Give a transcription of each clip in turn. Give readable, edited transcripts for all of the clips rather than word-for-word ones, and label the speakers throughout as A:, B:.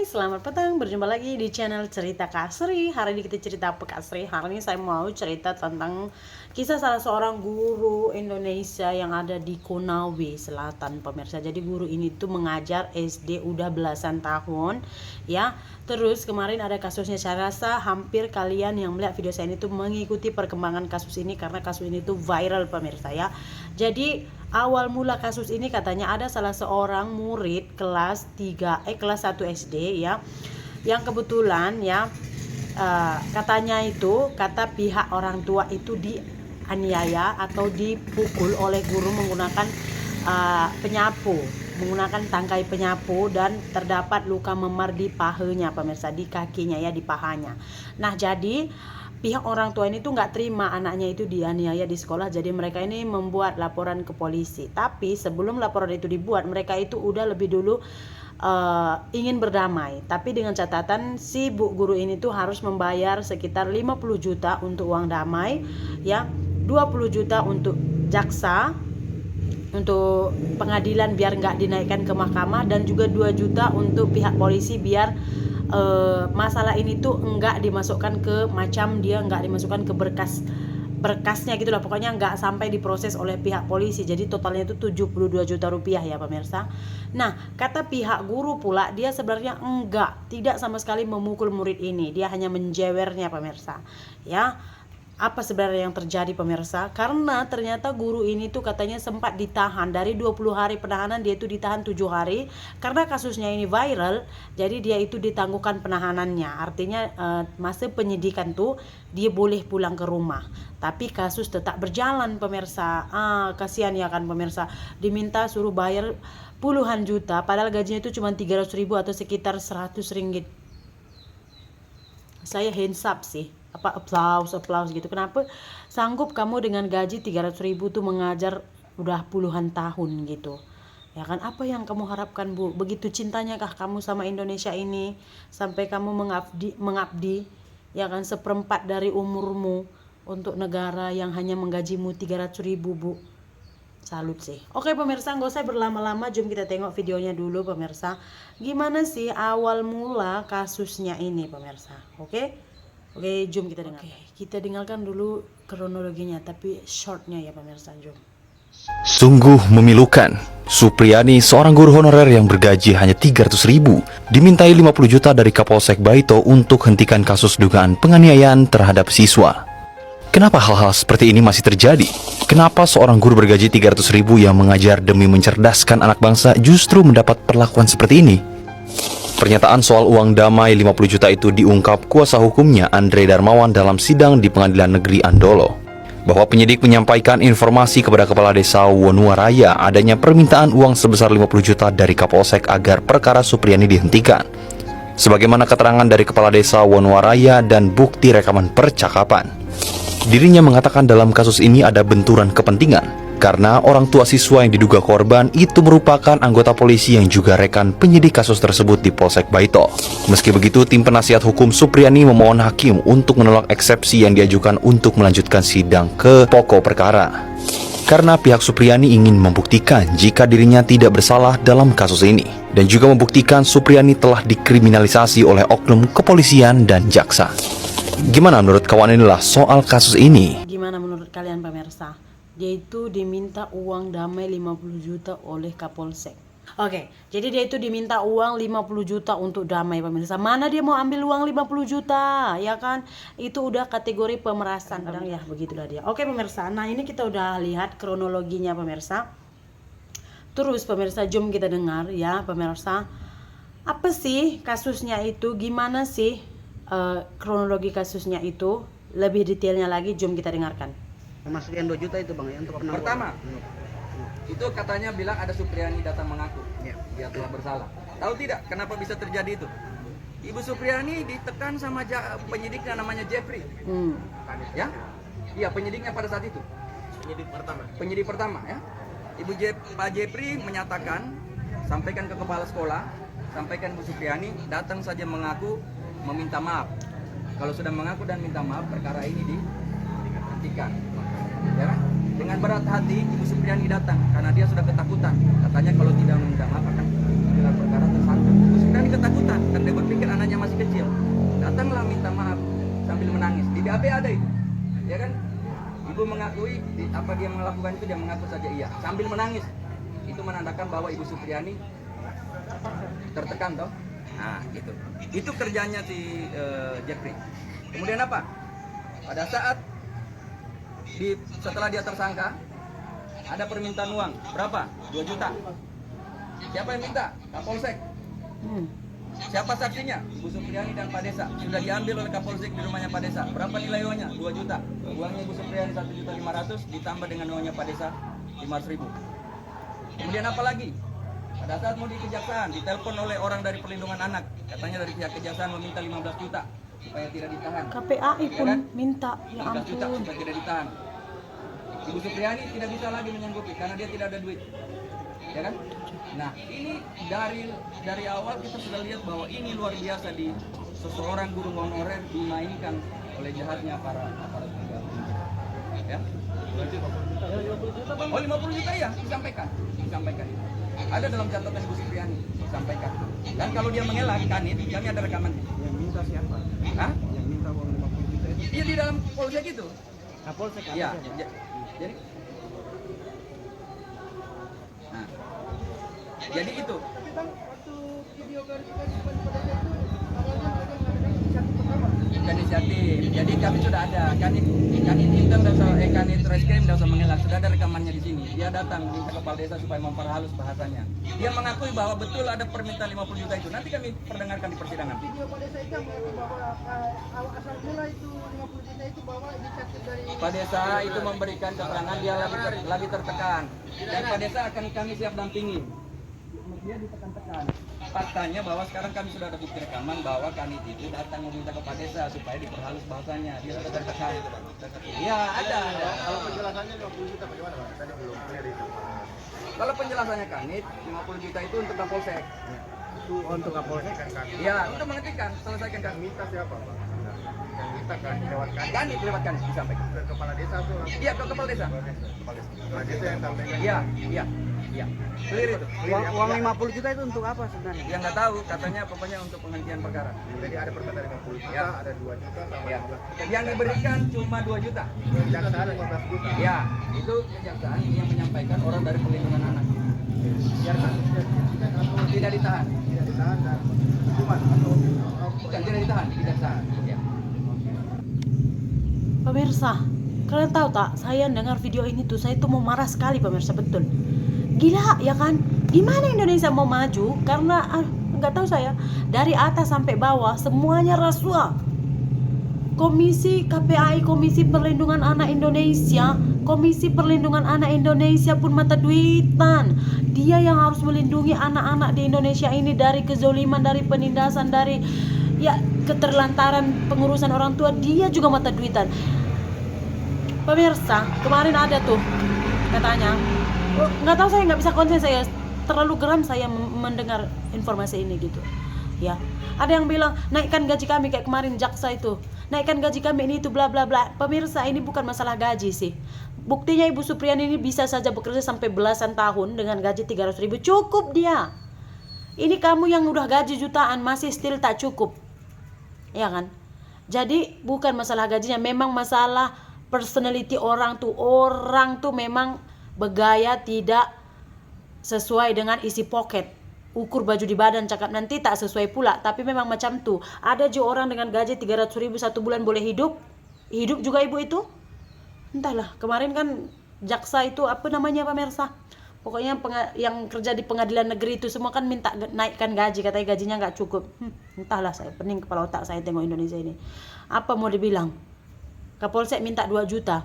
A: Hai, selamat petang. Berjumpa lagi di channel Cerita Kak Sri. Hari ini kita cerita apa Kak Sri? Hari ini saya mau cerita tentang kisah salah seorang guru Indonesia yang ada di Konawe Selatan, pemirsa. Jadi guru ini tuh mengajar SD udah belasan tahun, ya. Terus kemarin ada kasusnya. Saya rasa hampir kalian yang melihat video saya ini tuh mengikuti perkembangan kasus ini karena kasus ini tuh viral, pemirsa, ya. Jadi awal mula kasus ini katanya ada salah seorang murid kelas 1 SD, ya, yang kebetulan, ya, katanya itu kata pihak orang tua itu dianiaya atau dipukul oleh guru menggunakan menggunakan tangkai penyapu, dan terdapat luka memar di pahanya, pemirsa, di kakinya, ya, di pahanya. Nah, jadi pihak orang tua ini tuh nggak terima anaknya itu dianiaya di sekolah, jadi mereka ini membuat laporan ke polisi. Tapi sebelum laporan itu dibuat, mereka itu udah lebih dulu ingin berdamai, tapi dengan catatan si bu guru ini tuh harus membayar sekitar 50 juta untuk uang damai, ya, 20 juta untuk jaksa untuk pengadilan biar nggak dinaikkan ke mahkamah, dan juga 2 juta untuk pihak polisi biar masalah ini tuh enggak dimasukkan ke berkasnya gitu lah, pokoknya enggak sampai diproses oleh pihak polisi. Jadi totalnya itu 72 juta rupiah, ya, pemirsa. Nah, kata pihak guru pula, dia sebenarnya tidak sama sekali memukul murid ini, dia hanya menjewernya, pemirsa, ya. Apa sebenarnya yang terjadi, pemirsa? Karena ternyata guru ini tuh katanya sempat ditahan dari 20 hari penahanan, dia itu ditahan 7 hari karena kasusnya ini viral. Jadi dia itu ditangguhkan penahanannya. Artinya masa penyidikan tuh dia boleh pulang ke rumah. Tapi kasus tetap berjalan, pemirsa. Kasihan, ya kan, pemirsa. Diminta suruh bayar puluhan juta padahal gajinya itu cuma 300 ribu atau sekitar 100 ringgit. Saya hands up sih, applause gitu. Kenapa sanggup kamu dengan gaji 300 ribu tuh mengajar udah puluhan tahun gitu, ya kan? Apa yang kamu harapkan, Bu? Begitu cintanya kah kamu sama Indonesia ini sampai kamu mengabdi, ya kan, seperempat dari umurmu untuk negara yang hanya menggajimu 300 ribu, Bu? Salut sih. Oke, pemirsa, nggak usah berlama-lama, jom kita tengok videonya dulu, pemirsa. Gimana sih awal mula kasusnya ini, pemirsa? Oke, jom kita dengar. Kita dengarkan dulu kronologinya, tapi shortnya, ya, pemirsa. Jom.
B: Sungguh memilukan. Supriyani, seorang guru honorer yang bergaji hanya 300 ribu, dimintai 50 juta dari Kapolsek Baito untuk hentikan kasus dugaan penganiayaan terhadap siswa. Kenapa hal-hal seperti ini masih terjadi? Kenapa seorang guru bergaji 300 ribu yang mengajar demi mencerdaskan anak bangsa justru mendapat perlakuan seperti ini? Pernyataan soal uang damai 50 juta itu diungkap kuasa hukumnya Andre Darmawan dalam sidang di Pengadilan Negeri Andolo, bahwa penyidik menyampaikan informasi kepada Kepala Desa Wonuwaraya adanya permintaan uang sebesar 50 juta dari Kapolsek agar perkara Supriyani dihentikan. Sebagaimana keterangan dari Kepala Desa Wonuwaraya dan bukti rekaman percakapan, dirinya mengatakan dalam kasus ini ada benturan kepentingan karena orang tua siswa yang diduga korban itu merupakan anggota polisi yang juga rekan penyidik kasus tersebut di Polsek Baito. Meski begitu, tim penasihat hukum Supriyani memohon hakim untuk menolak eksepsi yang diajukan untuk melanjutkan sidang ke pokok perkara, karena pihak Supriyani ingin membuktikan jika dirinya tidak bersalah dalam kasus ini, dan juga membuktikan Supriyani telah dikriminalisasi oleh oknum kepolisian dan jaksa. Gimana menurut kawan inilah soal kasus ini?
A: Gimana menurut kalian, pemirsa? Dia itu diminta uang damai 50 juta oleh Kapolsek. Oke, jadi dia itu diminta uang 50 juta untuk damai, pemirsa. Mana dia mau ambil uang 50 juta, ya kan? Itu udah kategori pemerasan, ya, begitulah dia. Oke, pemirsa. Nah, ini kita udah lihat kronologinya, pemirsa. Terus, pemirsa, jom kita dengar, ya, pemirsa. Apa sih kasusnya itu? Gimana sih kronologi kasusnya itu? Lebih detailnya lagi, jom kita dengarkan.
C: Termasuk yang 2 juta itu, Bang, ya, untuk penangguhan.
D: Pertama, itu katanya bilang ada Supriyani datang mengaku,
C: Ya.
D: dia telah bersalah. Tahu tidak kenapa bisa terjadi itu? Ibu Supriyani ditekan sama penyidiknya namanya Jeffrey. Ya? Iya, penyidiknya pada saat itu. Penyidik pertama, ya. Pak Jeffrey menyatakan, sampaikan ke kepala sekolah, sampaikan Bu Supriyani datang saja mengaku, meminta maaf. Kalau sudah mengaku dan minta maaf, perkara ini dihentikan. Ya, dengan berat hati Ibu Supriyani datang karena dia sudah ketakutan. Katanya kalau tidak meminta maaf akan gelar perkara tersangka. Ibu Supriyani ketakutan dan dia BAP ada itu, ya kan? Ibu mengakui apa dia melakukan itu, dia mengaku saja iya sambil menangis. Itu menandakan bahwa Ibu Supriani tertekan toh. Nah, gitu. Itu kerjanya si Jeffrey. Kemudian apa? Pada saat setelah dia tersangka, ada permintaan uang. Berapa? 2 juta. Siapa yang minta? Kapolsek. Siapa saksinya? Ibu Supriani dan Pak Desa. Sudah diambil oleh Kapolsek di rumahnya Pak Desa. Berapa nilai uangnya? 2 juta. Uangnya Ibu Supriani 1.500.000 ditambah dengan uangnya Pak Desa 500.000. Kemudian apa lagi? Pada saat mau di kejaksaan, ditelepon oleh orang dari perlindungan anak. Katanya dari pihak kejaksaan meminta 15 juta supaya tidak ditahan.
A: KPAI pun
D: Ya kan?
A: minta, ya
D: 15 juta
A: ampun.
D: supaya tidak ditahan. Ibu Supriani tidak bisa lagi menyanggupi karena dia tidak ada duit. Ya kan? Nah, ini dari awal kita sudah lihat bahwa ini luar biasa di seseorang guru honorer dimainkan oleh jahatnya para aparat penegak. Ya. Oh, 50 juta ya, disampaikan. Ada dalam catatan Ibu Supriani, disampaikan. Dan kalau dia mengelak Kanit, kami ada rekamannya.
C: Yang minta siapa?
D: Hah?
C: Yang minta uang 50 juta itu?
D: Iya di dalam polsek itu.
C: Kapolsek apa
D: Iya.
C: siapa?
D: Jadi nah, jadi itu.
E: Tapi bang, waktu video klarifikasi pada itu awalnya mereka mengatakan inisiatif pertama.
D: Bukan inisiatif. Jadi kami sudah ada kanit intel dan kanit reskrim dan mengelak, sudah ada rekamannya di sini. Dia datang minta kepala desa supaya memperhalus bahasanya. Dia mengakui bahwa betul ada permintaan 50 juta itu. Nanti kami perdengarkan di persidangan.
E: Video pada saya itu mengaku bahwa asal mula itu 50 juta itu bahwa inisiatif dari
D: Pak Desa itu memberikan keterangan dia lagi tertekan. Dan Pak Desa akan kami siap dampingi. Dia ditekan-tekan. Faktanya bahwa sekarang kami sudah ada bukti rekaman bahwa Kanit itu datang meminta ke Pak Desa supaya diperhalus bahasanya. Dia sudah tertekan. Iya, ada.
F: Kalau penjelasannya 50 juta bagaimana Pak? Tadi belum clear itu.
D: Kalau penjelasannya Kanit, 50 juta itu untuk Kapolsek.
C: Itu untuk Kapolsek kan kami.
D: Iya, untuk menghentikan, selesaikan
F: Yang
D: kami.
F: minta siapa Pak? Yang minta kan lewat
D: Kanit lewat Kanit disampaikan.
F: ke kepala desa atau langsung
D: Iya, ke Kepala Desa.
F: kepala desa? Kepala desa yang sampaikan.
D: Iya. Clear itu.
C: Uang 50 juta itu untuk apa sebenarnya?
D: Yang nggak tahu, katanya pokoknya untuk penghentian perkara.
F: Jadi ada permintaan 50 juta,
D: Ya.
F: ada 2 juta sama
D: Ya.
F: 15
D: Yang diberikan cuma 2 juta.
F: kejaksaan 15 juta.
D: Ya, itu kejaksaan yang menyampaikan orang dari perlindungan anak. Biar tidak ditahan.
F: Tidak ditahan dan hukuman atau
D: Bukan tidak ditahan, di kejaksaan. Ya.
A: Pemirsa, kalian tahu tak, saya dengar video ini tuh, saya tuh mau marah sekali pemirsa, betul. Gila ya kan? Gimana Indonesia mau maju? Karena nggak tahu saya, dari atas sampai bawah semuanya rasuah. Komisi KPAI, Komisi Perlindungan Anak Indonesia, Komisi Perlindungan Anak Indonesia pun mata duitan. Dia yang harus melindungi anak-anak di Indonesia ini dari kezoliman, dari penindasan, dari ya keterlantaran pengurusan orang tua. Dia juga mata duitan. Pemirsa, kemarin ada tuh katanya, nggak tahu, saya nggak bisa konsen, saya terlalu geram saya mendengar informasi ini gitu. Ya, ada yang bilang naikkan gaji kami kayak kemarin jaksa itu, naikkan gaji kami ini itu bla bla bla. Pemirsa, ini bukan masalah gaji sih. Buktinya Ibu Supriani ini bisa saja bekerja sampai belasan tahun dengan gaji 300.000, cukup dia. Ini kamu yang udah gaji jutaan masih still tak cukup, ya kan? Jadi bukan masalah gajinya, memang masalah personality orang tuh memang bergaya tidak sesuai dengan isi pocket. Ukur baju di badan cakap nanti tak sesuai pula. Tapi memang macam tuh. Ada juga orang dengan gaji 300.000 satu bulan boleh hidup. Hidup juga ibu itu. Entahlah, kemarin kan jaksa itu apa namanya pemirsa, pokoknya yang kerja di pengadilan negeri itu semua kan minta naikkan gaji, katanya gajinya nggak cukup. Entahlah, saya pening kepala otak saya tengok Indonesia ini. Apa mau dibilang? Kapolsek minta 2 juta.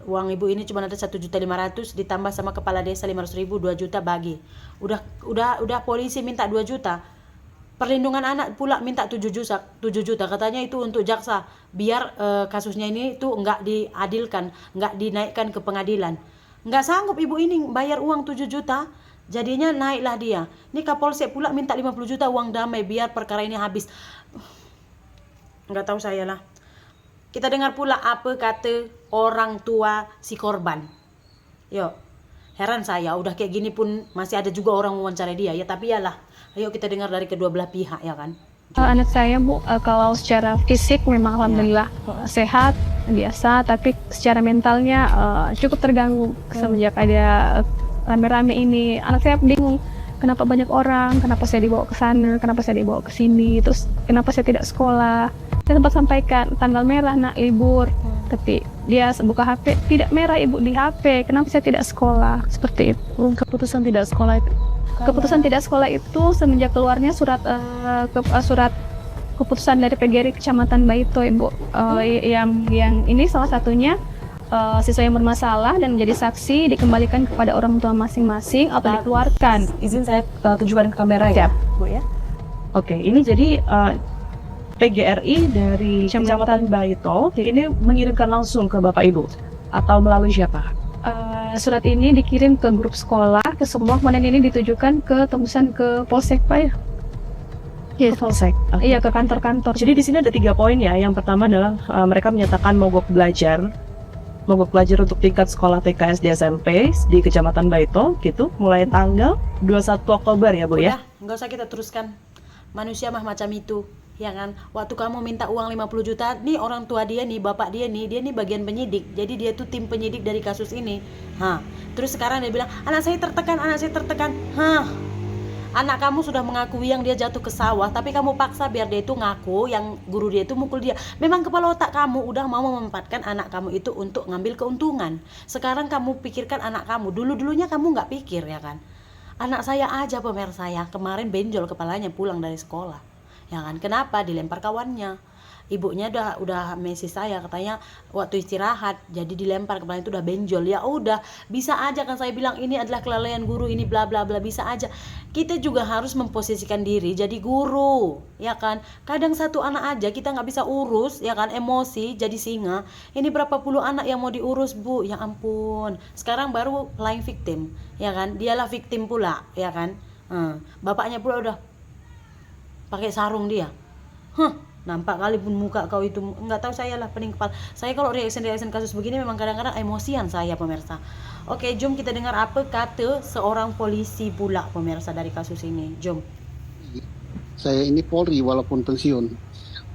A: Uang ibu ini cuma ada 1.500.000 ditambah sama kepala desa 500.000, 2 juta bagi. Udah polisi minta 2 juta. Perlindungan anak pula minta 7 juta. Katanya itu untuk jaksa biar kasusnya ini tuh enggak diadilkan, enggak dinaikkan ke pengadilan. Enggak sanggup ibu ini bayar uang 7 juta. Jadinya naiklah dia. Ini Kapolsek pula minta 50 juta uang damai biar perkara ini habis. Enggak tahu saya lah. Kita dengar pula apa kata orang tua si korban. Yuk, heran saya, udah kayak gini pun masih ada juga orang mewawancarai dia. Ya tapi yalah, ayo kita dengar dari kedua belah pihak ya kan.
G: Anak saya Bu, kalau secara fisik memang alhamdulillah sehat biasa, tapi secara mentalnya cukup terganggu semenjak ada rame-rame ini. Anak saya bingung, kenapa banyak orang, kenapa saya dibawa ke sana, kenapa saya dibawa ke sini, terus kenapa saya tidak sekolah. Saya sempat sampaikan tanggal merah nak libur, tapi dia buka HP, tidak merah ibu di HP, kenapa saya tidak sekolah, seperti itu.
A: Keputusan tidak sekolah itu.
G: Keputusan tidak sekolah itu semenjak keluarnya surat keputusan dari PGRI Kecamatan Baito Ibu, yang ini salah satunya siswa yang bermasalah dan menjadi saksi dikembalikan kepada orang tua masing-masing atau dikeluarkan.
A: Izin saya tunjukkan ke kamera ya, Bu ya. Oke, ini jadi PGRI dari Kecamatan Baito ini mengirimkan langsung ke Bapak Ibu atau melalui siapa?
G: Surat ini dikirim ke grup sekolah, ke semua, kemudian ini ditujukan ke tembusan ke Polsek Pak ya?
A: Ke Polsek.
G: Iya, ke kantor-kantor.
A: Jadi di sini ada 3 poin ya. Yang pertama adalah mereka menyatakan mogok belajar untuk tingkat sekolah TK SD SMP di Kecamatan Baito gitu, mulai tanggal 21 Oktober ya Bu ya. Nggak usah kita teruskan. Manusia mah macam itu. Ya kan, waktu kamu minta uang 50 juta, nih orang tua dia nih, bapak dia nih bagian penyidik. Jadi dia tuh tim penyidik dari kasus ini. Terus sekarang dia bilang, anak saya tertekan. Anak kamu sudah mengakui yang dia jatuh ke sawah, tapi kamu paksa biar dia itu ngaku yang guru dia itu mukul dia. Memang kepala otak kamu udah mau memanfaatkan anak kamu itu untuk ngambil keuntungan. Sekarang kamu pikirkan anak kamu. Dulunya kamu nggak pikir ya kan. Anak saya aja pemirsa saya kemarin benjol kepalanya pulang dari sekolah. Ya kan, kenapa? Dilempar kawannya. Ibunya udah message saya katanya waktu istirahat jadi dilempar kepalanya itu udah benjol. Ya udah, bisa aja kan saya bilang ini adalah kelalaian guru, ini bla bla bla, bisa aja. Kita juga harus memposisikan diri jadi guru, ya kan? Kadang satu anak aja kita nggak bisa urus, ya kan? Emosi jadi singa. Ini berapa puluh anak yang mau diurus, Bu? Ya ampun. Sekarang baru lying victim, ya kan? Dialah victim pula, ya kan? Bapaknya pula udah pakai sarung dia. Nampak kali pun muka kau itu, nggak tahu saya lah, pening kepala. Saya kalau reaction kasus begini memang kadang-kadang emosian saya pemirsa. Oke, jom kita dengar apa kata seorang polisi pula pemirsa dari kasus ini. Jom.
H: Saya ini Polri walaupun pensiun.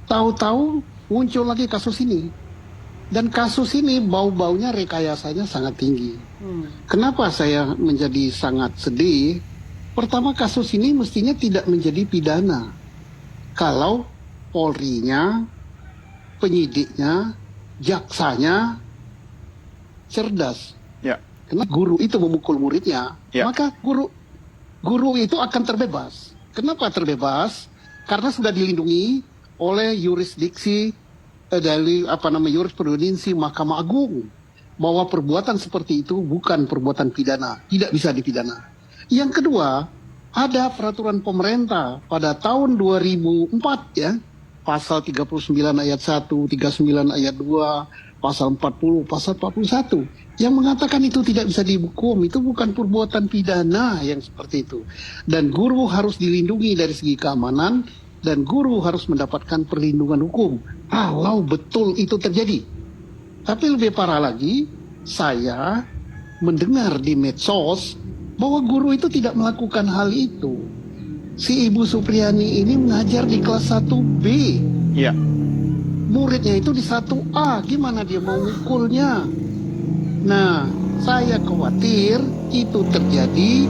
H: Tahu-tahu muncul lagi kasus ini. Dan kasus ini bau-baunya rekayasanya sangat tinggi. Kenapa saya menjadi sangat sedih? Pertama, kasus ini mestinya tidak menjadi pidana. Kalau Polri-nya, penyidiknya, jaksanya cerdas.
B: Ya.
H: Karena guru itu memukul muridnya, maka guru itu akan terbebas. Kenapa terbebas? Karena sudah dilindungi oleh yurisdiksi dari jurisprudensi Mahkamah Agung bahwa perbuatan seperti itu bukan perbuatan pidana, tidak bisa dipidana. Yang kedua, ada peraturan pemerintah pada tahun 2004 ya. Pasal 39 ayat 1, 39 ayat 2, pasal 40, pasal 41 yang mengatakan itu tidak bisa dihukum, itu bukan perbuatan pidana yang seperti itu. Dan guru harus dilindungi dari segi keamanan dan guru harus mendapatkan perlindungan hukum kalau betul itu terjadi. Tapi lebih parah lagi, saya mendengar di medsos bahwa guru itu tidak melakukan hal itu. Si Ibu Supriani ini mengajar di kelas 1B.
B: Iya.
H: Muridnya itu di 1A. Gimana dia mau mukulnya? Nah, saya khawatir itu terjadi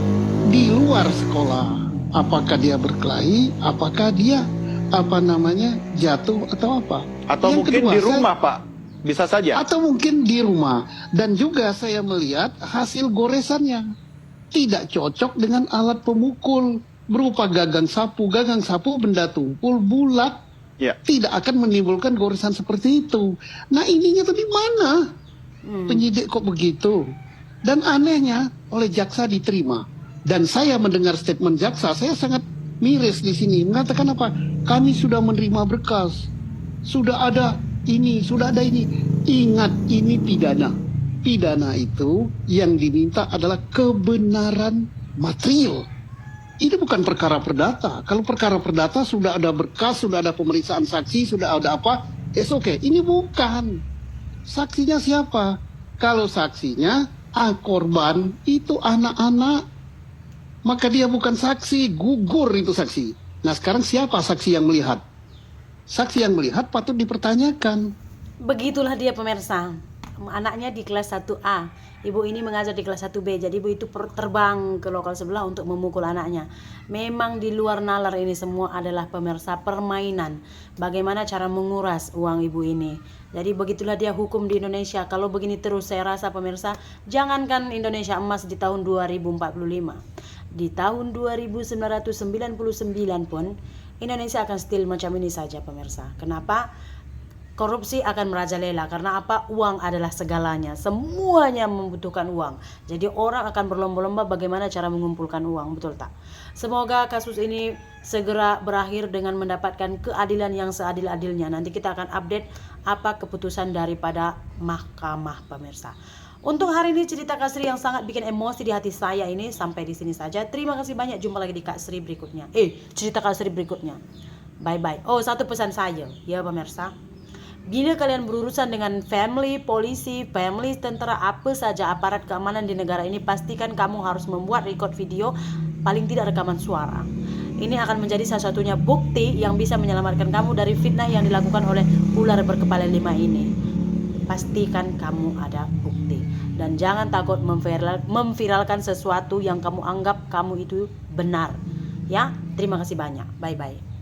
H: di luar sekolah. Apakah dia berkelahi? Apakah dia jatuh atau apa?
B: Atau
H: Yang
B: mungkin
H: kedua,
B: di rumah, Pak. Bisa saja.
H: Atau mungkin di rumah. Dan juga saya melihat hasil goresannya tidak cocok dengan alat pemukul. Berupa gagang sapu benda tumpul bulat, tidak akan menimbulkan goresan seperti itu. Nah, ininya tuh di mana? Penyidik kok begitu? Dan anehnya oleh jaksa diterima. Dan saya mendengar statement jaksa, saya sangat miris di sini. Mengatakan apa? Kami sudah menerima berkas, sudah ada ini, sudah ada ini. Ingat, ini pidana. Pidana itu yang diminta adalah kebenaran material. Ini bukan perkara perdata. Kalau perkara perdata sudah ada berkas, sudah ada pemeriksaan saksi, sudah ada apa, oke. Ini bukan. Saksinya siapa? Kalau saksinya korban itu anak-anak, maka dia bukan saksi, gugur itu saksi. Nah sekarang siapa saksi yang melihat? Saksi yang melihat patut dipertanyakan.
A: Begitulah dia pemirsa. Anaknya di kelas 1A. Ibu ini mengajar di kelas 1B. Jadi ibu itu terbang ke lokal sebelah untuk memukul anaknya. Memang di luar nalar ini semua adalah pemirsa permainan. Bagaimana cara menguras uang ibu ini. Jadi begitulah dia hukum di Indonesia. Kalau begini terus saya rasa pemirsa, jangankan Indonesia emas di tahun 2045. Di tahun 2999 pun Indonesia akan still macam ini saja pemirsa. Kenapa? Korupsi akan merajalela karena apa? Uang adalah segalanya. Semuanya membutuhkan uang. Jadi orang akan berlomba-lomba bagaimana cara mengumpulkan uang, betul tak? Semoga kasus ini segera berakhir dengan mendapatkan keadilan yang seadil-adilnya. Nanti kita akan update apa keputusan daripada mahkamah pemirsa. Untuk hari ini cerita Kak Sri yang sangat bikin emosi di hati saya ini sampai di sini saja. Terima kasih banyak. Jumpa lagi di Kak Sri berikutnya. Cerita Kak Sri berikutnya. Bye bye. Oh, satu pesan saya ya pemirsa. Bila kalian berurusan dengan family, polisi, family, tentara, apa saja aparat keamanan di negara ini, pastikan kamu harus membuat record video, paling tidak rekaman suara. Ini akan menjadi salah satunya bukti yang bisa menyelamatkan kamu dari fitnah yang dilakukan oleh ular berkepala 5 ini. Pastikan kamu ada bukti. Dan jangan takut memviralkan sesuatu yang kamu anggap kamu itu benar. Ya, terima kasih banyak. Bye-bye.